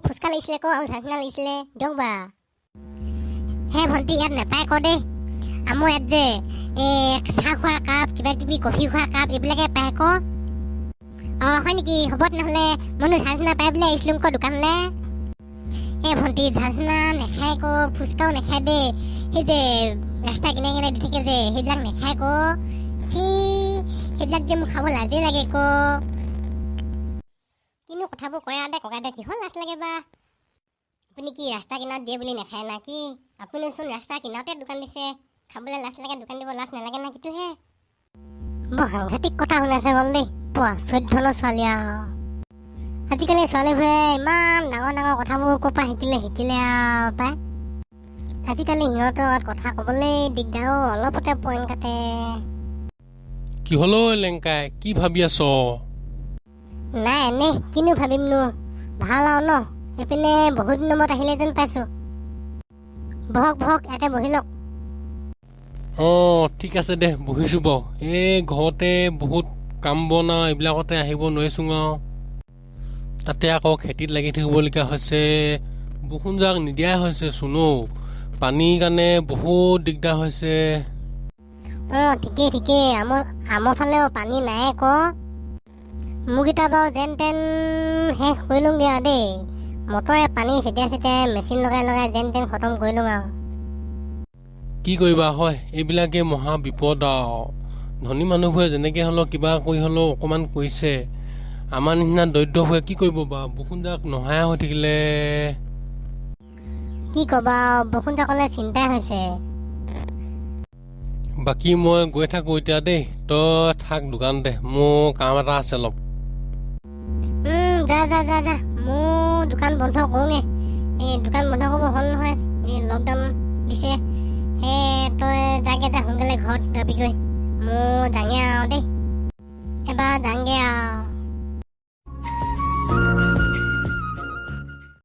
ফুচকা লাগিছিলে আকৌ আৰু ঝালচিনা লাগিছিলে দিয়ক বা হে ভণ্টি ইয়াত নাপায় আকৌ দেই আমাৰ ইয়াত যে চাহ খোৱা কাপ কিবা কিবি কফি খোৱা কাপ এইবিলাকে পায় আকৌ হয় নেকি হ'ব তেনেহ'লে মইনো ঝালচিনা পাই বুলি আহিছিলোঁ আকৌ দোকানলৈ ভণ্টি ঝালচিনা নাখায় আকৌ ফুচকাও নাখায় দেই সেই যে ৰাস্তা কিনে কিনে দি থাকে যে সেইবিলাক নাখায় আকৌ সেইবিলাক যে মোক খাব লাজেই লাগে আকৌ কিনো কথাবোৰ কয় দে ককাইদেউ কিহৰ লাজ লাগে বা আপুনি কি ৰাস্তা কিনাৰত দিয়ে বুলি নাখায় না কি আপুনিচোন ৰাস্তা কিনাৰতে দোকান দিছে খাবলৈ লাজ লাগে দোকান দিব লাজ নালাগে না কিটোহে বৰ সাংঘাতিক কথা শুনাইছে গ'ল দেই পোৱা 14 ছোৱালী আৰু আজিকালি ছোৱালীবোৰে ইমান ডাঙৰ ডাঙৰ কথাবোৰ ক'ৰ পৰা শিকিলে আৰু পায় আজিকালি সিহঁতৰ কথা ক'বলৈ দিগদাৰ অলপতে পইণ্ট কাটে কি হলো লেংকাই কি ভাবি আছ নাই এনে কিনো ভাবিমনো ভাল আৰু ন সেইপিনে বহুত দিনৰ মূৰত আহিলে যেন পাইছো বহক ইয়াতে বহি লওক ঠিক আছে দে বহিছো বাৰু এই ঘৰতে বহুত কাম বন আৰু এইবিলাকতে আহিব নোৱাৰিছো আৰু তাতে আকৌ খেতিত লাগি থাকিবলগীয়া হৈছে বৰষুণ যাক নিদিয়াই হৈছে চোনো পানীৰ কাৰণে বহুত দিগদাৰ হৈছে ঠিকেই আমাৰ ফালেও পানী নাই আকৌ মোৰকেইটা বাৰু যেন তেন শেষ কৰিলোঁগৈ আৰু দেই মটৰে পানী ছটিয়াই মেচিন লগাই যেন তেন খতম কৰিলোঁ আৰু কি কৰিবা হয় এইবিলাকে মহা বিপদ আৰু ধনী মানুহবোৰে যেনেকৈ হ'লেও কিবা কৰি হ'লেও অকণমান কৰিছে আমাৰ নিচিনা দৰিদ্ৰবোৰে কি কৰিব বাৰু বৰষুণ যাক নহাই হৈ থাকিলে কি ক'বা বৰষুণ যাকলে চিন্তাই হৈছে বাকী মই গৈ থাকোঁ এতিয়া দেই তই থাক দোকানতে মোৰ কাম এটা আছে অলপ যা মোৰ দোকান বন্ধ কৰোঁগে এই দোকান বন্ধ কৰিব হ'ল নহয় এই লকডাউন দিছে তই যাগে যা সোনকালে ঘৰত যাবিগৈ মোৰ যাঙে আৰু দেই এবাৰ যাংগে আৰু